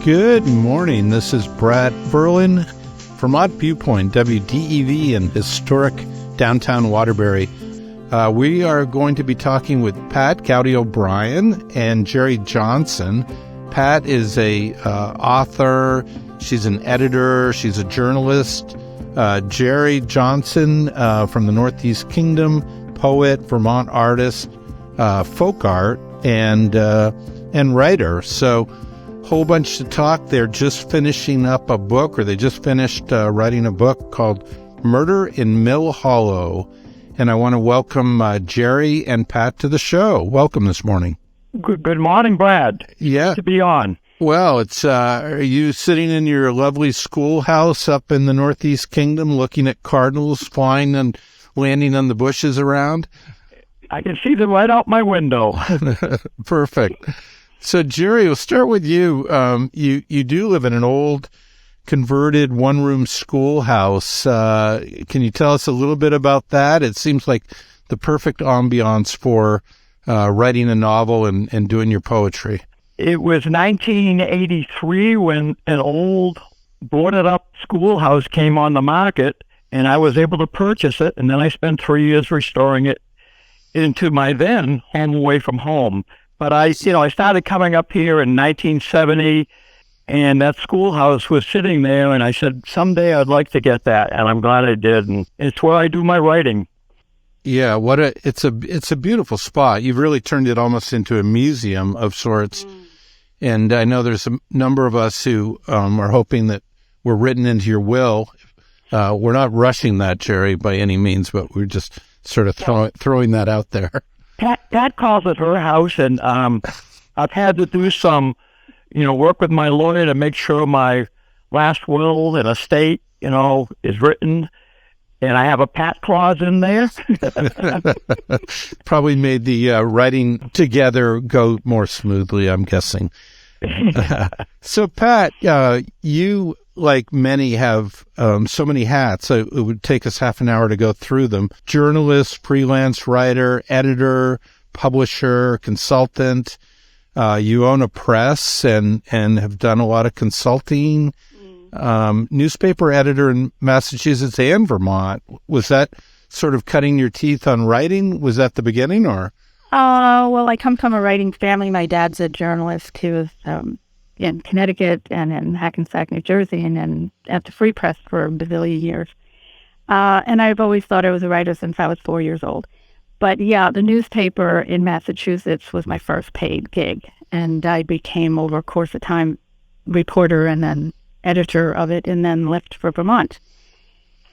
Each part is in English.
Good morning. This is Brad Ferland, Vermont Viewpoint, WDEV in historic downtown Waterbury. We are going to be talking with Pat Goudey O'Brien and Jerry Johnson. Pat is a author. She's an editor. She's a journalist. Jerry Johnson from the Northeast Kingdom, poet, Vermont artist, folk art, and writer. So whole bunch to talk. They're just finishing up a book, or they just finished writing a book called Murder in Mill Hollow. And I want to welcome Jerry and Pat to the show. Welcome this morning. Good morning, Brad. Yeah. Good to be on. Well, it's are you sitting in your lovely schoolhouse up in the Northeast Kingdom looking at cardinals flying and landing on the bushes around? I can see them right out my window. Perfect. So, Jerry, we'll start with you. You do live in an old converted one-room schoolhouse. Can you tell us a little bit about that? It seems like the perfect ambiance for writing a novel and doing your poetry. It was 1983 when an old boarded-up schoolhouse came on the market, and I was able to purchase it, and then I spent 3 years restoring it into my then home away from home. But I started coming up here in 1970, and that schoolhouse was sitting there, and I said, someday I'd like to get that, and I'm glad I did, and it's where I do my writing. Yeah, it's a beautiful spot. You've really turned it almost into a museum of sorts, and I know there's a number of us who are hoping that we're written into your will. We're not rushing that, Jerry, by any means, but we're just sort of throwing that out there. Pat calls it her house, and I've had to do some, work with my lawyer to make sure my last will and estate, is written, and I have a Pat clause in there. Probably made the writing together go more smoothly, I'm guessing. So, Pat, you, like many, have so many hats. So it would take us half an hour to go through them. Journalist, freelance writer, editor, publisher, consultant. You own a press and have done a lot of consulting. Newspaper editor in Massachusetts and Vermont. Was that sort of cutting your teeth on writing? Was that the beginning, or? Well, I come from a writing family. My dad's a journalist. He was in Connecticut and in Hackensack, New Jersey, and then at the Free Press for a bazillion years. And I've always thought I was a writer since I was 4 years old. But yeah, the newspaper in Massachusetts was my first paid gig. And I became, over a course of time, reporter and then editor of it, and then left for Vermont.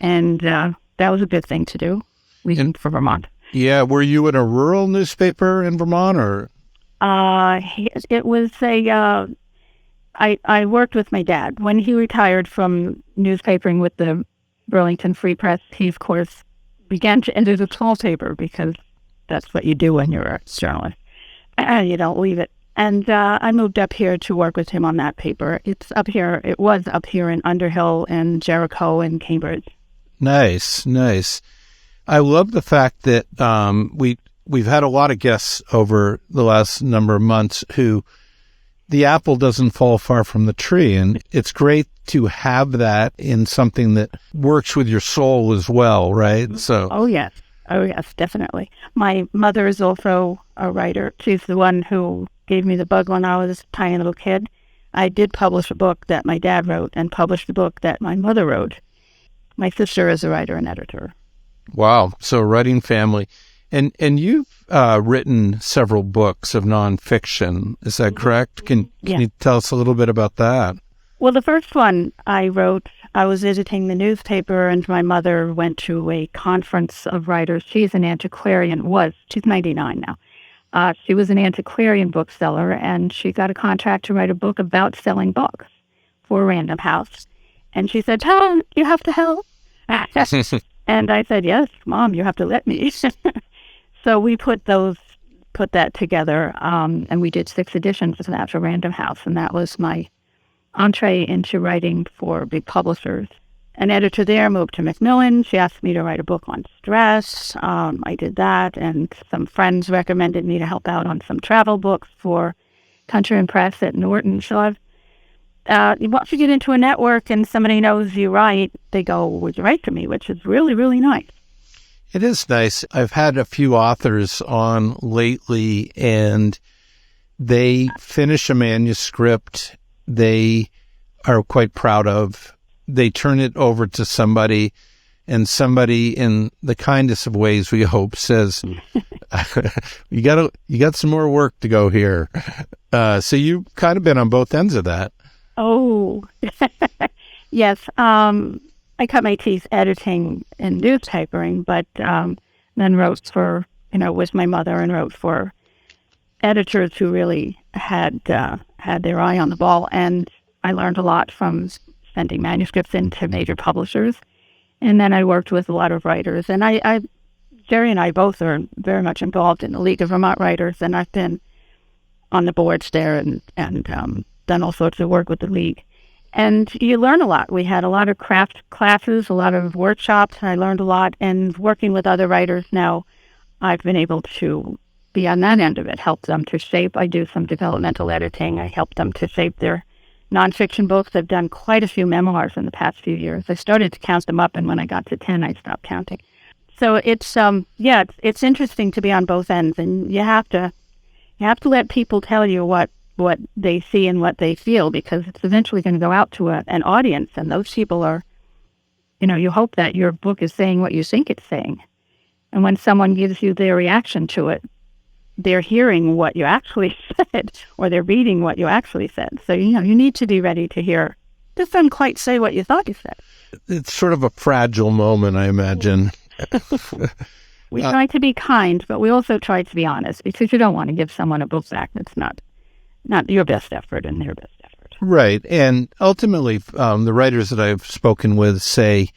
And that was a good thing to do, leaving for Vermont. Yeah. Were you in a rural newspaper in Vermont, or? It was I worked with my dad. When he retired from newspapering with the Burlington Free Press, he, of course, began to enter the small paper, because that's what you do when you're a journalist. You don't leave it. And I moved up here to work with him on that paper. It was up here in Underhill and Jericho and Cambridge. Nice. I love the fact that we've had a lot of guests over the last number of months who the apple doesn't fall far from the tree. And it's great to have that in something that works with your soul as well, right? So. Oh, yes, definitely. My mother is also a writer. She's the one who gave me the bug when I was a tiny little kid. I did publish a book that my dad wrote and published a book that my mother wrote. My sister is a writer and editor. Wow. So writing family. And you've written several books of nonfiction. Is that correct? Can you tell us a little bit about that? Well, the first one I wrote, I was editing the newspaper, and my mother went to a conference of writers. She's an antiquarian, she's 99 now. She was an antiquarian bookseller, and she got a contract to write a book about selling books for Random House. And she said, "Helen, you have to help." And I said, "Yes, Mom, you have to let me." So we put that together, and we did 6 editions of that for Random House, and that was my entree into writing for big publishers. An editor there moved to Macmillan. She asked me to write a book on stress. I did that, and some friends recommended me to help out on some travel books for Country and Press at Norton. So once you get into a network and somebody knows you write, they go, would you write to me? Which is really, really nice. It is nice. I've had a few authors on lately, and they finish a manuscript they are quite proud of. They turn it over to somebody, and somebody, in the kindest of ways, we hope, says, you got some more work to go here. So you've kind of been on both ends of that. Oh, yes. I cut my teeth editing and newspapering, but then wrote for, with my mother, and wrote for editors who really had their eye on the ball. And I learned a lot from sending manuscripts into major publishers. And then I worked with a lot of writers. And Jerry and I both are very much involved in the League of Vermont Writers, and I've been on the boards there and done all sorts of work with the League. And you learn a lot. We had a lot of craft classes, a lot of workshops. I learned a lot. And working with other writers now, I've been able to be on that end of it, help them to shape. I do some developmental editing. I help them to shape their nonfiction books. I've done quite a few memoirs in the past few years. I started to count them up, and when I got to 10, I stopped counting. So it's interesting to be on both ends, and you have to let people tell you what they see and what they feel, because it's eventually going to go out to an audience, and those people are, you hope that your book is saying what you think it's saying. And when someone gives you their reaction to it, they're hearing what you actually said, or they're reading what you actually said. So, you need to be ready to hear, this doesn't quite say what you thought you said. It's sort of a fragile moment, I imagine. We try to be kind, but we also try to be honest, because you don't want to give someone a book back that's not your best effort and their best effort. Right. And ultimately, the writers that I've spoken with say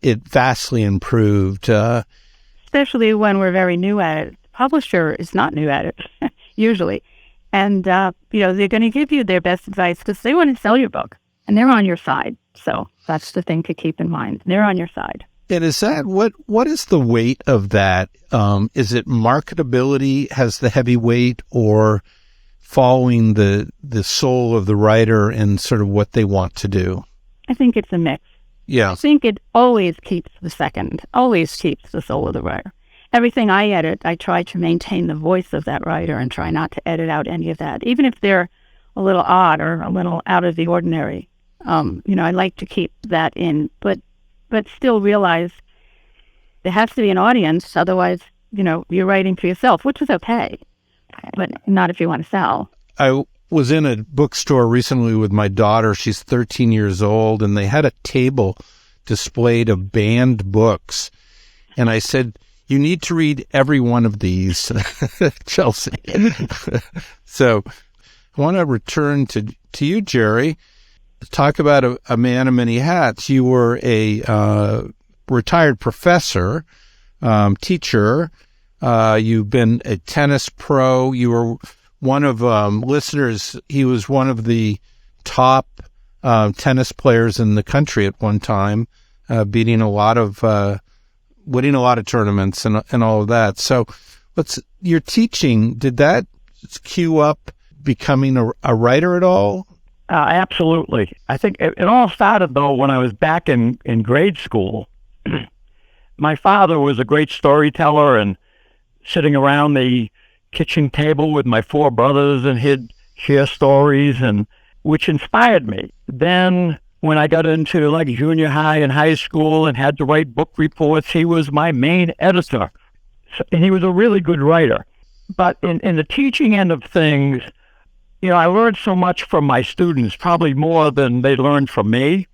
it vastly improved. Especially when we're very new at it. The publisher is not new at it, usually. And, they're going to give you their best advice because they want to sell your book, and they're on your side. So that's the thing to keep in mind. They're on your side. And is that, what is the weight of that? Is it marketability has the heavy weight, or following the soul of the writer and sort of what they want to do? I think it's a mix. Yeah. I think it always keeps the soul of the writer. Everything I edit, I try to maintain the voice of that writer and try not to edit out any of that, even if they're a little odd or a little out of the ordinary. I like to keep that in, but still realize there has to be an audience. Otherwise, you're writing for yourself, which is okay, but not if you want to sell. I was in a bookstore recently with my daughter. She's 13 years old, and they had a table displayed of banned books. And I said, you need to read every one of these, Chelsea. So I want to return to you, Jerry. Talk about a man of many hats. You were a retired professor, teacher. You've been a tennis pro. You were one of listeners. He was one of the top tennis players in the country at one time, winning a lot of tournaments and all of that. So your teaching, did that cue up becoming a writer at all? Absolutely. I think it all started, though, when I was back in grade school. My father was a great storyteller, and sitting around the kitchen table with my four brothers, and he'd share stories, and which inspired me. Then when I got into like junior high and high school and had to write book reports, he was my main editor. And he was a really good writer. But in the teaching end of things, I learned so much from my students, probably more than they learned from me.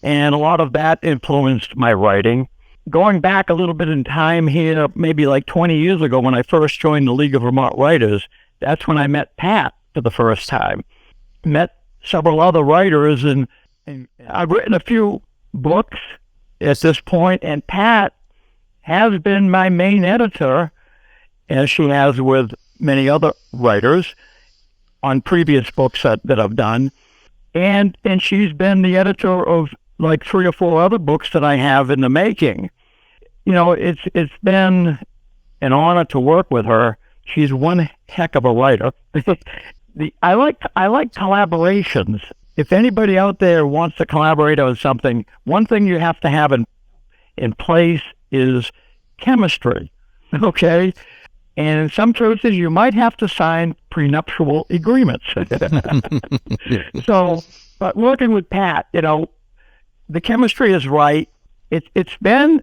And a lot of that influenced my writing. Going back a little bit in time here, maybe like 20 years ago when I first joined the League of Vermont Writers, that's when I met Pat for the first time. Met several other writers, and I've written a few books at this point, and Pat has been my main editor, as she has with many other writers, on previous books that I've done. And she's been the editor of like 3 or 4 other books that I have in the making. It's been an honor to work with her. She's one heck of a writer. I like collaborations. if anybody out there wants to collaborate on something, one thing you have to have in place is chemistry, okay? And in some churches, you might have to sign prenuptial agreements. So, but working with Pat, the chemistry is right. It's been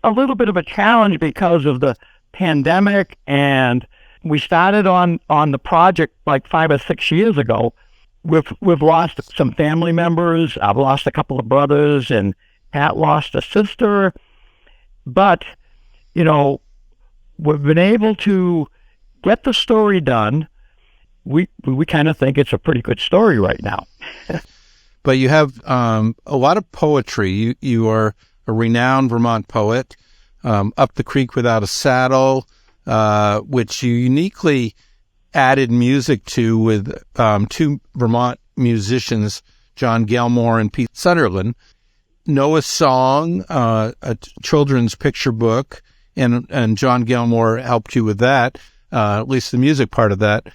a little bit of a challenge because of the pandemic, and we started on the project like 5 or 6 years ago. We've lost some family members. I've lost a couple of brothers, and Pat lost a sister. But we've been able to get the story done. We kind of think it's a pretty good story right now. But you have a lot of poetry. You are a renowned Vermont poet. Up the Creek Without a Saddle, which you uniquely added music to with two Vermont musicians, John Gilmore and Pete Sutherland. Noah's Song, a children's picture book, and John Gilmore helped you with that, at least the music part of that.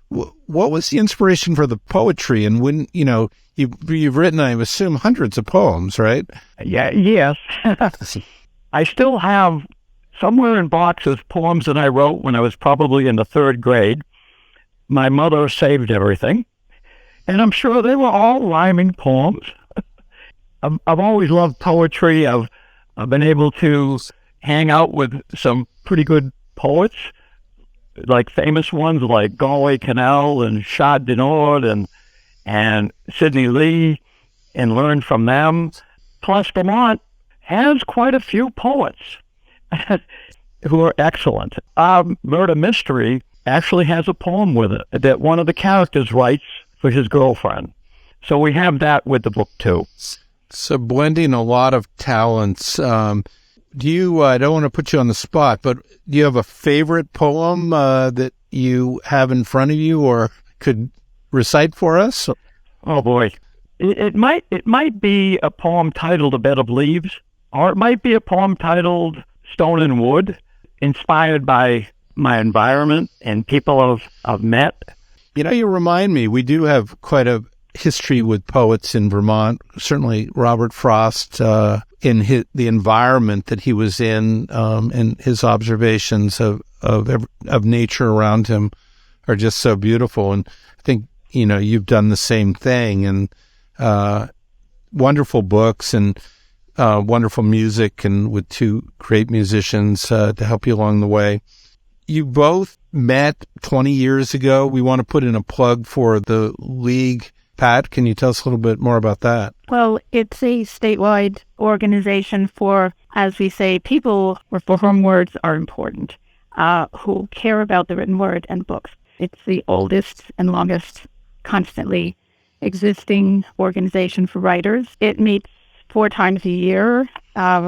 What was the inspiration for the poetry? And when, you've written, I assume, hundreds of poems, right? Yeah, yes. I still have somewhere in boxes poems that I wrote when I was probably in the 3rd grade. My mother saved everything, and I'm sure they were all rhyming poems. I've always loved poetry. I've been able to hang out with some pretty good poets, like famous ones like Galway Cannell and Shad Denord and Sidney Lee, and learn from them. Plus, Vermont has quite a few poets who are excellent. Murder Mystery actually has a poem with it that one of the characters writes for his girlfriend. So we have that with the book, too. So blending a lot of talents. Do you, I don't want to put you on the spot, but do you have a favorite poem that you have in front of you or could recite for us? Oh, boy. It might be a poem titled A Bed of Leaves, or it might be a poem titled Stone and Wood, inspired by my environment and people I've met. You remind me, we do have quite a history with poets in Vermont. Certainly Robert Frost, in the environment that he was in, and his observations of nature around him are just so beautiful. And I think, you've done the same thing, and wonderful books and wonderful music, and with two great musicians to help you along the way. You both met 20 years ago. We want to put in a plug for the League. Pat, can you tell us a little bit more about that? Well, it's a statewide organization for, as we say, people for whom words are important, who care about the written word and books. It's the oldest and longest constantly existing organization for writers. It meets 4 times a year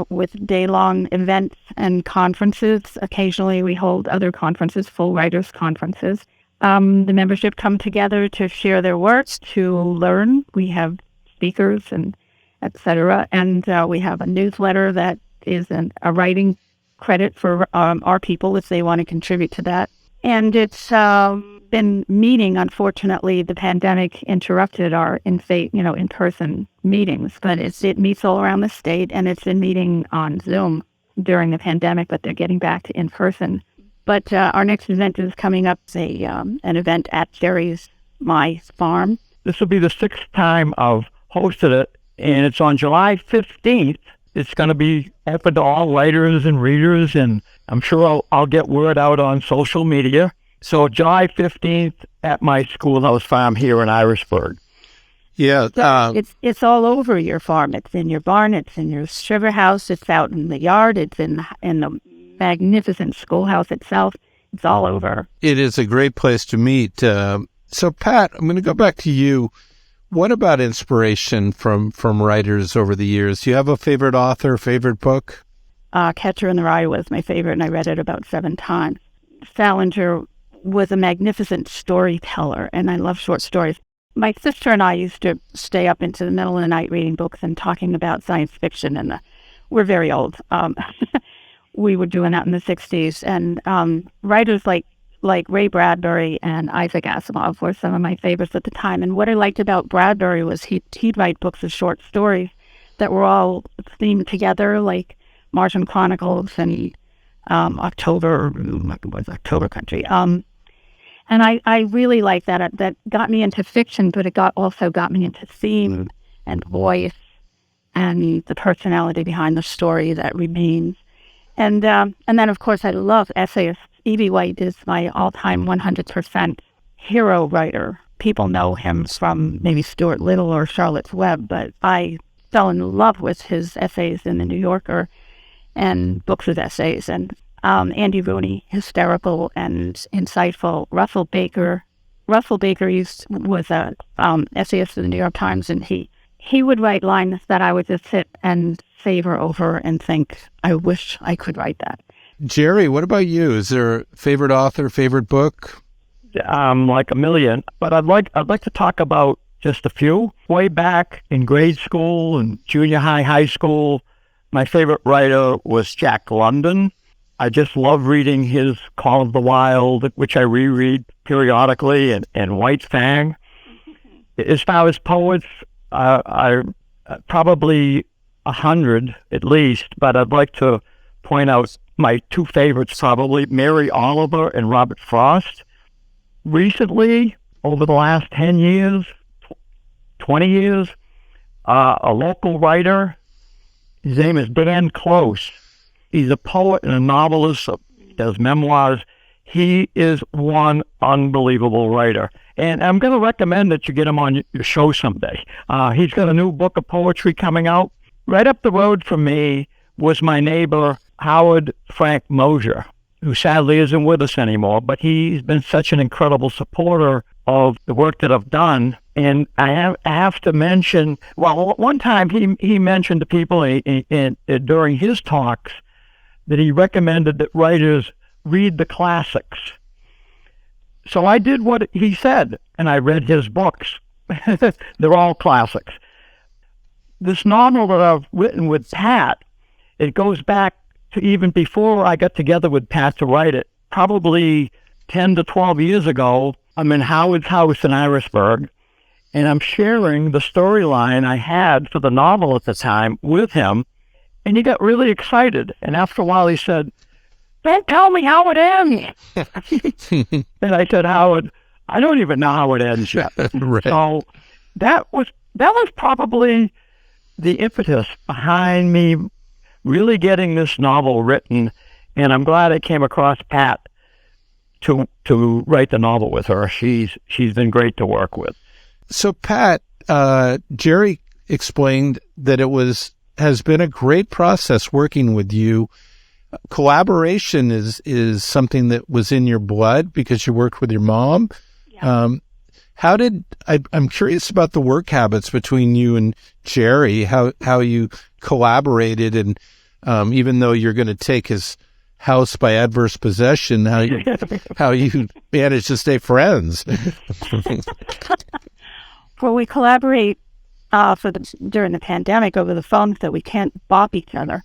with day-long events and conferences. Occasionally we hold other conferences, full writers' conferences. The membership come together to share their work, to learn. We have speakers and et cetera. And we have a newsletter that is a writing credit for our people if they want to contribute to that. And it's been meeting. Unfortunately, the pandemic interrupted our in-person meetings, but it meets all around the state, and it's been meeting on Zoom during the pandemic, but they're getting back to in-person. But our next event is coming up, an event at Jerry's My Farm. This will be the 6th time I've hosted it, and it's on July 15th. It's going to be open to all writers and readers, and I'm sure I'll get word out on social media. So July 15th at my schoolhouse farm here in Irishburg. Yeah. It's all over your farm. It's in your barn. It's in your sugar house. It's out in the yard. It's in the magnificent schoolhouse itself. It's all over. It is a great place to meet. So, Pat, I'm going to go back to you. What about inspiration from writers over the years? Do you have a favorite author, favorite book? Catcher in the Rye was my favorite, and I read it about 7 times. Salinger was a magnificent storyteller, and I love short stories. My sister and I used to stay up into the middle of the night reading books and talking about science fiction, and we're very old. We were doing that in the 60s, and writers like like Ray Bradbury and Isaac Asimov were some of my favorites at the time. And what I liked about Bradbury was he'd write books of short stories that were all themed together, like Martian Chronicles and October Country. And I really liked that. That got me into fiction, but it also got me into theme and voice and the personality behind the story that remains. And then, of course, I love essayists. E.B. White is my all-time 100% hero writer. People know him from maybe Stuart Little or Charlotte's Web, but I fell in love with his essays in The New Yorker and books of essays. And Andy Rooney, hysterical and insightful. Russell Baker was a essayist in the New York Times, and he would write lines that I would just sit and savor over and think, I wish I could write that. Jerry, what about you? Is there a favorite author, favorite book? Like a million, but I'd like to talk about just a few. Way back in grade school and junior high school, my favorite writer was Jack London. I just love reading his Call of the Wild, which I reread periodically, and White Fang. As far as poets, I probably 100 at least, but I'd like to point out my two favorites, probably Mary Oliver and Robert Frost. Recently, over the last 10 years, 20 years, a local writer, his name is Dan Close. He's a poet and a novelist, does memoirs. He is one unbelievable writer. And I'm going to recommend that you get him on your show someday. He's got a new book of poetry coming out. Right up the road from me was my neighbor, Howard Frank Mosier, who sadly isn't with us anymore, but he's been such an incredible supporter of the work that I've done. And I have to mention, well, one time he mentioned to people during his talks that he recommended that writers read the classics. So I did what he said, and I read his books. They're all classics. This novel that I've written with Pat, it goes back to even before I got together with Pat to write it. Probably 10 to 12 years ago, I'm in Howard's house in Irisburg, and I'm sharing the storyline I had for the novel at the time with him, and he got really excited. And after a while, he said, "Don't tell me how it ends." And I said, "Howard, I don't even know how it ends yet." Right. So that was probably the impetus behind me really getting this novel written, and I'm glad I came across Pat to write the novel with her. She's been great to work with. So Pat, Jerry explained that has been a great process working with you. Collaboration is something that was in your blood because you worked with your mom. Yeah. I'm curious about the work habits between you and Jerry, how you collaborated, and even though you're going to take his house by adverse possession, how you managed to stay friends. Well, we collaborate during the pandemic over the phone so we can't bop each other.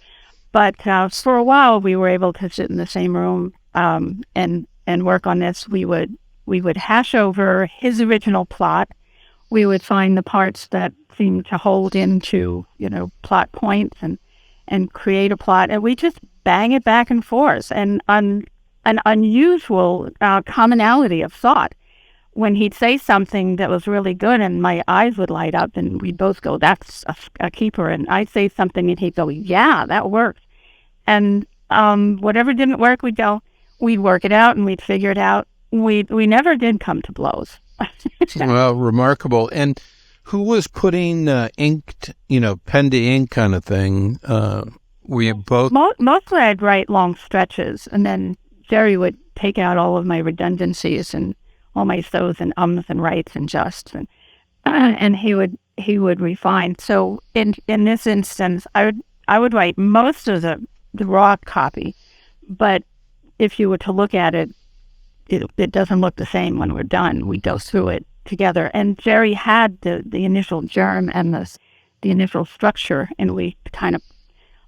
But for a while, we were able to sit in the same room and work on this. We would hash over his original plot. We would find the parts that seemed to hold into, plot points and create a plot. And we just bang it back and forth. And an unusual commonality of thought. When he'd say something that was really good and my eyes would light up and we'd both go, "That's a keeper." And I'd say something and he'd go, "Yeah, that works." And whatever didn't work, we'd work it out and we'd figure it out. We never did come to blows. Well, remarkable. And who was putting pen to ink kind of thing? Were you both? Mostly I'd write long stretches, and then Jerry would take out all of my redundancies and all my so's and ums and rights and justs, and he would refine. So in this instance, I would write most of the raw copy, but if you were to look at it, it doesn't look the same when we're done. We go through it together, and Jerry had the initial germ and the initial structure, and we kind of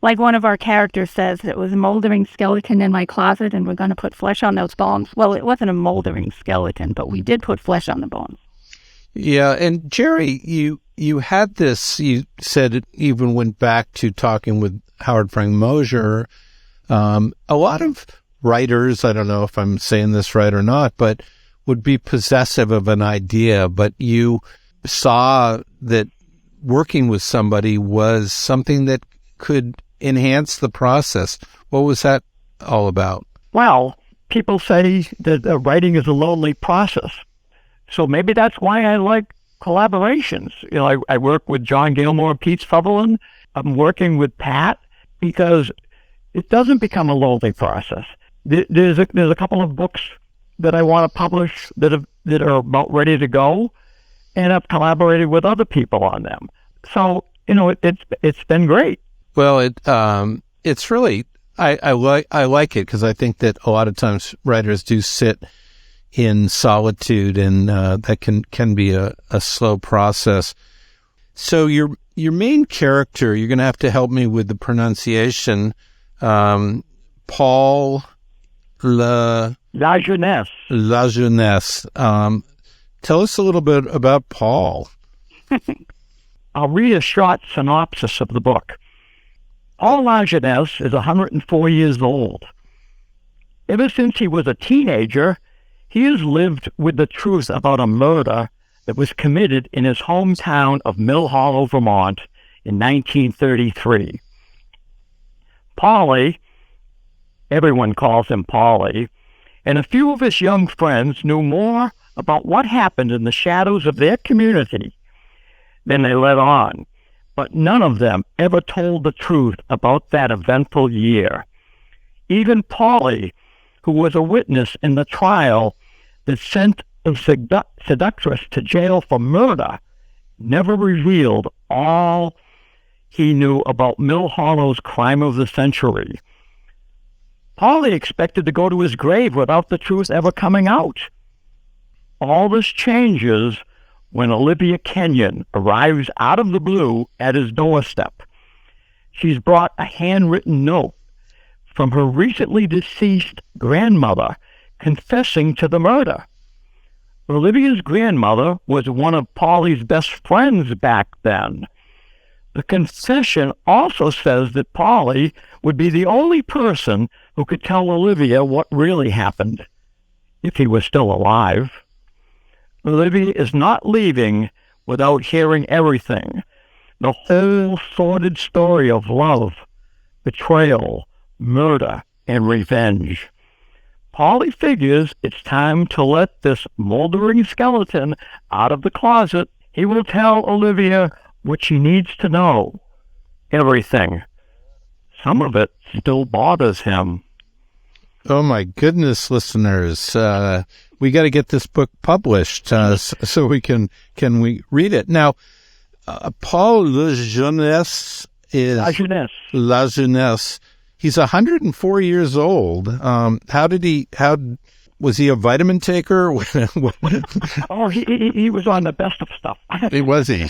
like one of our characters says, it was a moldering skeleton in my closet and we're going to put flesh on those bones. Well, it wasn't a moldering skeleton, but we did put flesh on the bones. Yeah, and Jerry, you had this, you said it even went back to talking with Howard Frank Mosier. A lot of writers, I don't know if I'm saying this right or not, but would be possessive of an idea, but you saw that working with somebody was something that could enhance the process. What was that all about? Well, people say that writing is a lonely process. So maybe that's why I like collaborations. You know, I work with John Gilmore, Pete Sutherland. I'm working with Pat because it doesn't become a lonely process. There's a couple of books that I want to publish that are about ready to go, and I've collaborated with other people on them. So, you know, it's been great. Well, it's really, I like it because I think that a lot of times writers do sit in solitude, and that can be a slow process. So your main character, you're going to have to help me with the pronunciation, Paul La Jeunesse. Tell us a little bit about Paul. I'll read a short synopsis of the book. Paul La Jeunesse is 104 years old. Ever since he was a teenager, he has lived with the truth about a murder that was committed in his hometown of Mill Hollow, Vermont in 1933. Paulie, everyone calls him Paulie, and a few of his young friends knew more about what happened in the shadows of their community than they let on, but none of them ever told the truth about that eventful year. Even Paulie, who was a witness in the trial that sent a seductress to jail for murder, never revealed all he knew about Mill Hollow's crime of the century. Paulie expected to go to his grave without the truth ever coming out. All this changes when Olivia Kenyon arrives out of the blue at his doorstep. She's brought a handwritten note from her recently deceased grandmother confessing to the murder. Olivia's grandmother was one of Paulie's best friends back then. The confession also says that Paulie would be the only person who could tell Olivia what really happened, if he was still alive. Olivia is not leaving without hearing everything, the whole sordid story of love, betrayal, murder, and revenge. Paulie figures it's time to let this moldering skeleton out of the closet. He will tell Olivia what she needs to know. Everything. Some of it still bothers him. Oh my goodness, listeners. We got to get this book published so we can we read it. Now, Paul La Jeunesse is... La Jeunesse. He's 104 years old. Was he a vitamin taker? Oh, he was on the best of stuff. Was he?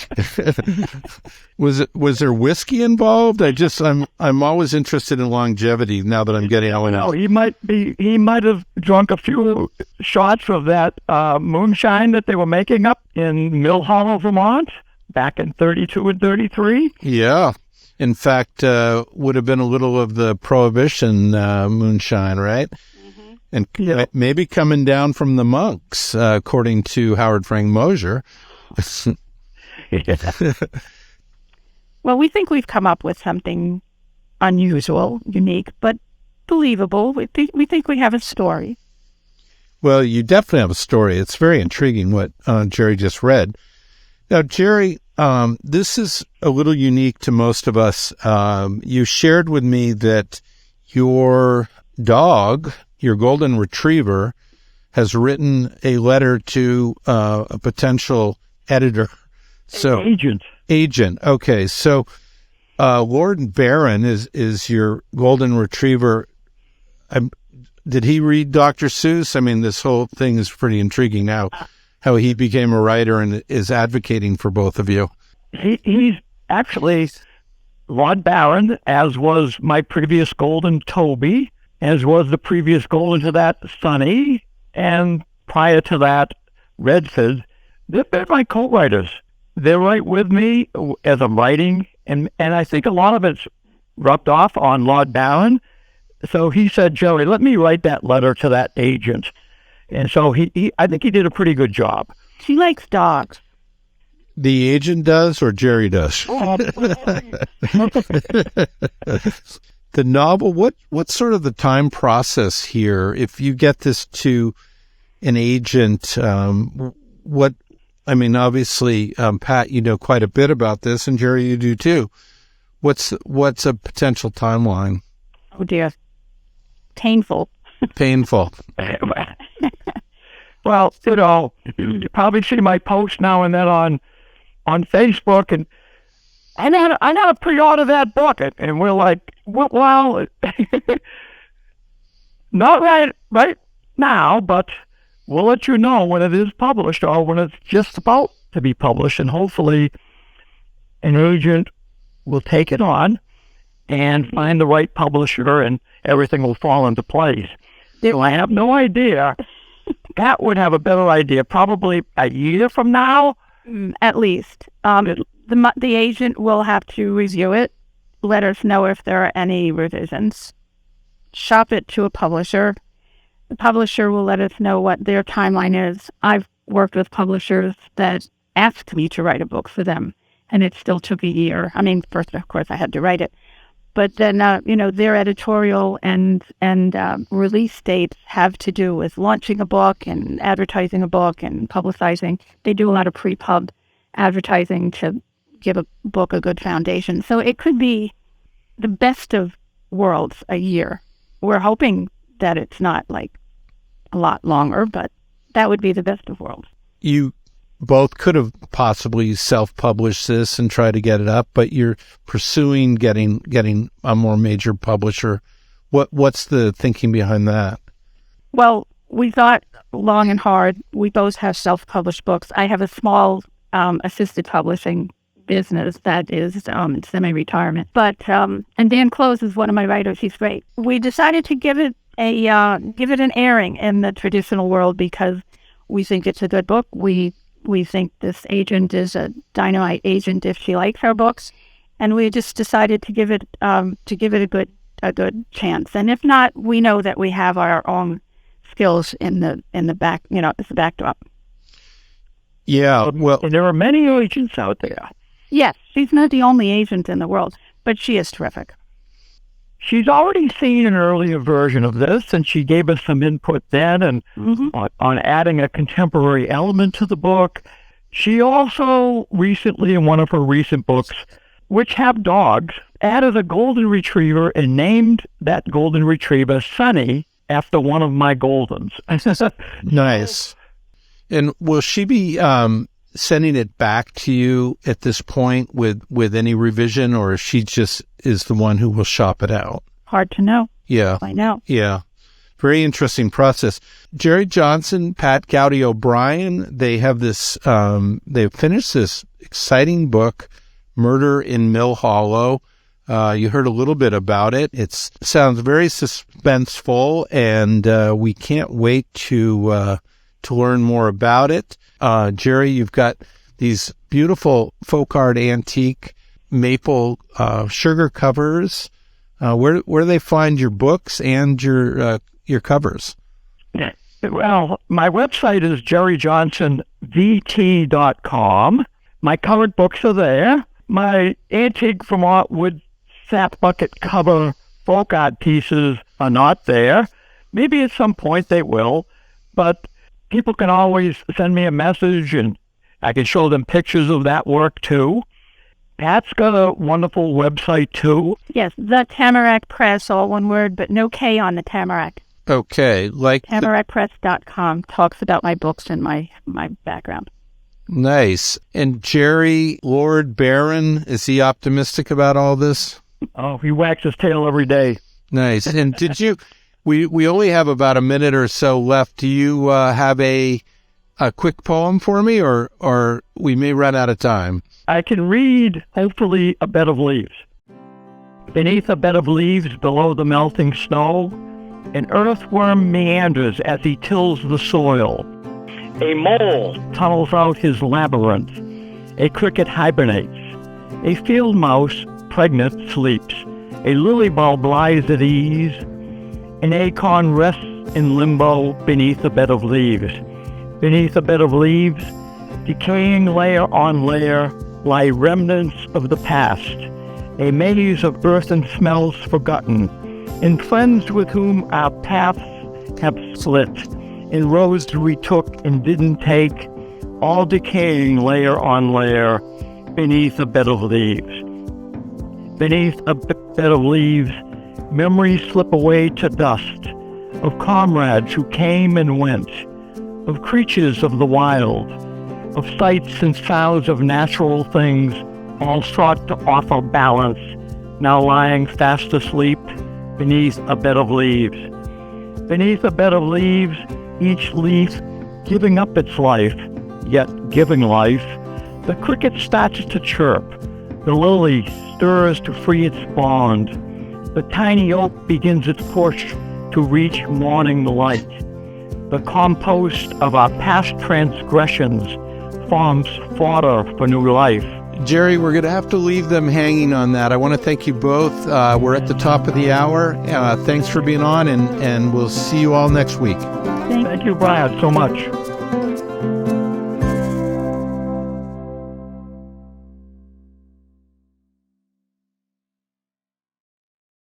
Was there whiskey involved? I'm always interested in longevity now that I'm getting older. No, he might have drunk a few shots of that moonshine that they were making up in Mill Hollow, Vermont, back in 32 and 33. Yeah. In fact, would have been a little of the Prohibition moonshine, right? Mm-hmm. And maybe coming down from the monks, according to Howard Frank Mosier. Well, we think we've come up with something unusual, unique, but believable. We think we have a story. Well, you definitely have a story. It's very intriguing what Jerry just read. Now, Jerry, this is a little unique to most of us. You shared with me that your dog, your golden retriever, has written a letter to a potential editor. Agent. Okay. So, Lord Barron is your golden retriever. Did he read Dr. Seuss? I mean, this whole thing is pretty intriguing now, how he became a writer and is advocating for both of you. He's actually Lord Baron, as was my previous Golden Toby, as was the previous Golden to that Sonny, and prior to that, Redford. They're my co-writers. They're right with me as I'm writing, and I think a lot of it's rubbed off on Lord Baron. So he said, Jerry, let me write that letter to that agent. And so I think he did a pretty good job. She likes dogs. The agent does, or Jerry does? The novel, what's sort of the time process here? If you get this to an agent, obviously, Pat, you know quite a bit about this, and Jerry, you do too. What's a potential timeline? Oh dear. Painful. Painful. Well, you probably see my post now and then on Facebook, and I gotta pre-order that book, and we're like, well, not right now, but we'll let you know when it is published or when it's just about to be published, and hopefully an agent will take it on and find the right publisher, and everything will fall into place. So I have no idea. Pat would have a better idea, probably a year from now. At least. The agent will have to review it, let us know if there are any revisions, shop it to a publisher. The publisher will let us know what their timeline is. I've worked with publishers that asked me to write a book for them, and it still took a year. I mean, first, of course, I had to write it. But then, their editorial and release dates have to do with launching a book and advertising a book and publicizing. They do a lot of pre-pub advertising to give a book a good foundation. So it could be the best of worlds a year. We're hoping that it's not like a lot longer, but that would be the best of worlds. You both could have possibly self-published this and try to get it up, but you're pursuing getting a more major publisher. What's the thinking behind that? Well, we thought long and hard. We both have self-published books. I have a small assisted publishing business that is in semi-retirement. But and Dan Close is one of my writers. He's great. We decided to give it an airing in the traditional world because we think it's a good book. We think this agent is a dynamite agent if she likes our books, and we just decided to give it a good chance. And if not, we know that we have our own skills in the back, as a backdrop. Yeah, well, and there are many agents out there. Yes, she's not the only agent in the world, but she is terrific. She's already seen an earlier version of this, and she gave us some input then and on adding a contemporary element to the book. She also recently, in one of her recent books, which have dogs, added a golden retriever and named that golden retriever Sonny after one of my goldens. Nice. And will she be sending it back to you at this point with any revision, or she just is the one who will shop it out? Hard to know. Yeah. I know. Yeah. Very interesting process. Jerry Johnson, Pat Goudey O'Brien, they have this, they've finished this exciting book, Murder in Mill Hollow. You heard a little bit about it. It sounds very suspenseful, and we can't wait to learn more about it. Jerry, you've got these beautiful folk art antique maple sugar covers. Where do they find your books and your covers? Well, my website is jerryjohnsonvt.com. My colored books are there. My antique Vermont wood sap bucket cover folk art pieces are not there. Maybe at some point they will, but people can always send me a message and I can show them pictures of that work too. Pat's got a wonderful website too. Yes, the Tamarack Press, all one word, but no K on the Tamarack. Okay, like TamarackPress.com talks about my books and my background. Nice. And Jerry, Lord Baron, is he optimistic about all this? Oh, he wags his tail every day. Nice. And did you? We only have about a minute or so left. Do you have a quick poem for me, or we may run out of time? I can read, hopefully, A Bed of Leaves. Beneath a bed of leaves below the melting snow, an earthworm meanders as he tills the soil. A mole tunnels out his labyrinth. A cricket hibernates. A field mouse, pregnant, sleeps. A lily bulb lies at ease. An acorn rests in limbo beneath a bed of leaves. Beneath a bed of leaves, decaying layer on layer, lie remnants of the past, a maze of earth and smells forgotten, in friends with whom our paths have split, in roads we took and didn't take, all decaying layer on layer, beneath a bed of leaves. Beneath a bed of leaves, memories slip away to dust, of comrades who came and went, of creatures of the wild, of sights and sounds of natural things, all sought to offer balance, now lying fast asleep beneath a bed of leaves. Beneath a bed of leaves, each leaf giving up its life, yet giving life, the cricket starts to chirp, the lily stirs to free its bond, the tiny oak begins its push to reach morning light. The compost of our past transgressions forms fodder for new life. Jerry, we're going to have to leave them hanging on that. I want to thank you both. We're at the top of the hour. Thanks for being on, and we'll see you all next week. Thank you, Brad, so much.